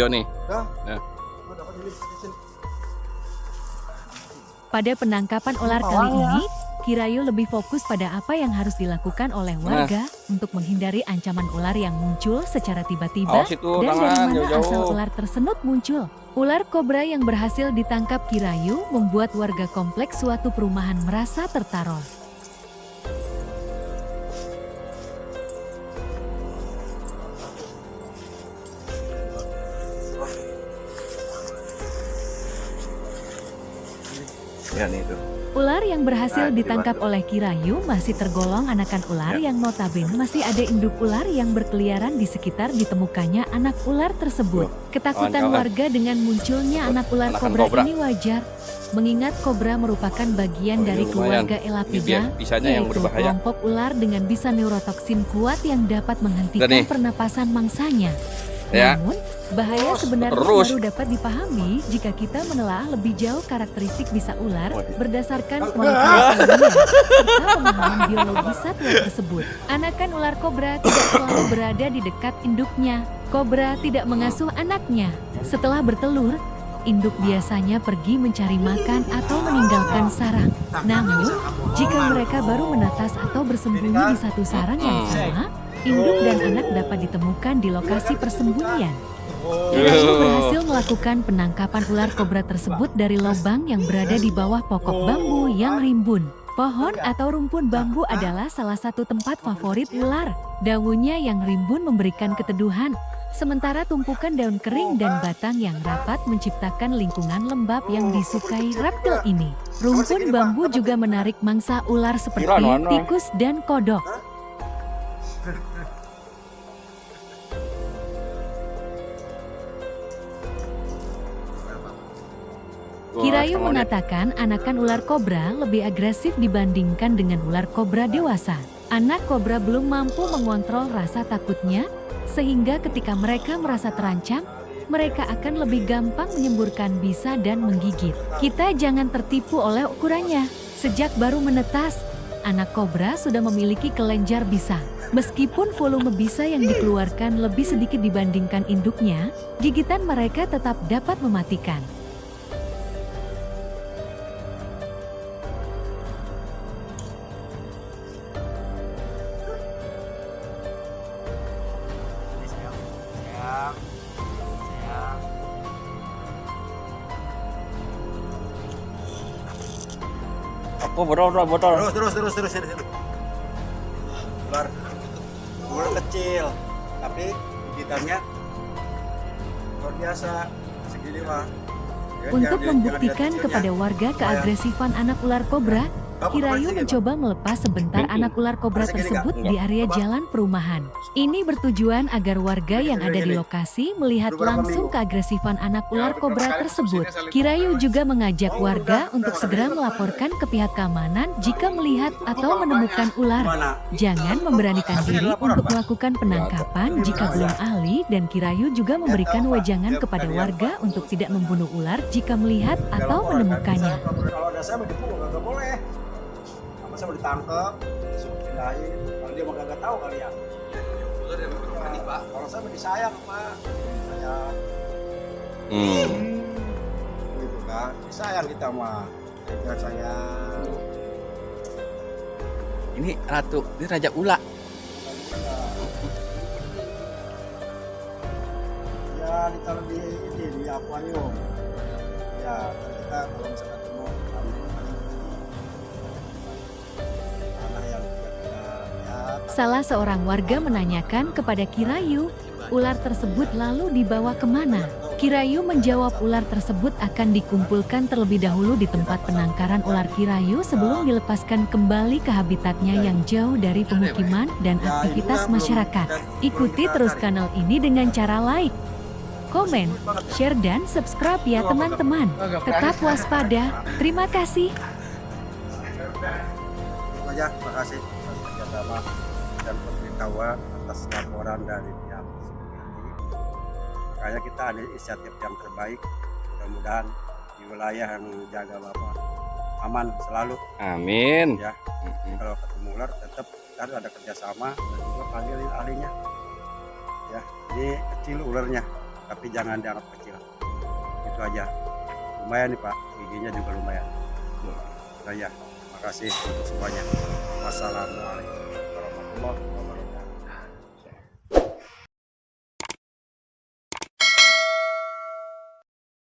video nih. Nah. Pada penangkapan ular kali ini, Kirayu lebih fokus pada apa yang harus dilakukan oleh warga untuk menghindari ancaman ular yang muncul secara tiba-tiba dan dari mana asal ular tersebut muncul. Ular kobra yang berhasil ditangkap Kirayu membuat warga kompleks suatu perumahan merasa tertarol. Ya nih tuh. Ular yang berhasil ditangkap oleh Kirayu masih tergolong anakan ular yang notabene masih ada induk ular yang berkeliaran di sekitar ditemukannya anak ular tersebut. Ketakutan warga dengan munculnya anak ular kobra ini wajar, mengingat kobra merupakan bagian dari keluarga Elapidae, yaitu kelompok ular dengan bisa neurotoksin kuat yang dapat menghentikan pernapasan mangsanya. Namun, bahaya sebenarnya baru dapat dipahami jika kita menelaah lebih jauh karakteristik bisa ular berdasarkan molekul kimia serta pemahaman biologi satwa tersebut. Anakan ular kobra tidak selalu berada di dekat induknya. Kobra tidak mengasuh anaknya. Setelah bertelur, induk biasanya pergi mencari makan atau meninggalkan sarang. Namun, jika mereka baru menetas atau bersembunyi di satu sarang yang sama, induk dan anak dapat ditemukan di lokasi persembunyian. Kirayu berhasil melakukan penangkapan ular kobra tersebut dari lubang yang berada di bawah pokok bambu yang rimbun. Pohon atau rumpun bambu adalah salah satu tempat favorit ular. Daunnya yang rimbun memberikan keteduhan, sementara tumpukan daun kering dan batang yang rapat menciptakan lingkungan lembab yang disukai reptil ini. Rumpun bambu juga menarik mangsa ular seperti tikus dan kodok. Kirayu mengatakan anakan ular kobra lebih agresif dibandingkan dengan ular kobra dewasa. Anak kobra belum mampu mengontrol rasa takutnya, sehingga ketika mereka merasa terancam, mereka akan lebih gampang menyemburkan bisa dan menggigit. Kita jangan tertipu oleh ukurannya. Sejak baru menetas, anak kobra sudah memiliki kelenjar bisa. Meskipun volume bisa yang dikeluarkan lebih sedikit dibandingkan induknya, gigitan mereka tetap dapat mematikan. Aku botol. Terus. Ular kecil, tapi gigitannya luar biasa, segini mah. Untuk membuktikan kepada warga keagresifan anak ular kobra, Kirayu mencoba melepas sebentar anak ular kobra tersebut di area jalan perumahan. Ini bertujuan agar warga yang ada di lokasi melihat langsung keagresifan anak ular kobra tersebut. Kirayu juga mengajak warga untuk segera melaporkan ke pihak keamanan jika melihat atau menemukan ular. Jangan memberanikan diri untuk melakukan penangkapan jika belum ahli, dan Kirayu juga memberikan wejangan kepada warga untuk tidak membunuh ular jika melihat atau menemukannya. Kalau ada saya begitu nggak boleh. Saya mau ditangkap, suruh pindahin. Kalau dia mah nggak tahu kali ya. Kalau saya mau disayang, Pak. Sayang. Gitu kan. Disayang kita mah. Kita sayang. Ini ratu, ini raja ula. Ya, ditaruh di akuarium. Ya, kita kalau misalkan ketemu salah seorang warga menanyakan kepada Kirayu, ular tersebut lalu dibawa kemana? Kirayu menjawab ular tersebut akan dikumpulkan terlebih dahulu di tempat penangkaran ular Kirayu sebelum dilepaskan kembali ke habitatnya yang jauh dari pemukiman dan aktivitas masyarakat. Ikuti terus kanal ini dengan cara like, komen, share, dan subscribe ya teman-teman. Tetap waspada. Terima kasih. Terima kasih atas kerjasama dan pemberitahuan atas laporan dari pihak security. Makanya kita ada inisiatif yang terbaik. Mudah-mudahan di wilayah yang jaga Bapak aman selalu. Amin. Ya, kalau ketemu ular tetap harus ada kerjasama dan juga panggil ahlinya. Ya, ini kecil ularnya. tapi jangan dianggap kecil. Itu aja. Lumayan nih Pak, giginya juga lumayan. Itu aja. Terima kasih untuk semuanya. Wassalamualaikum warahmatullahi wabarakatuh.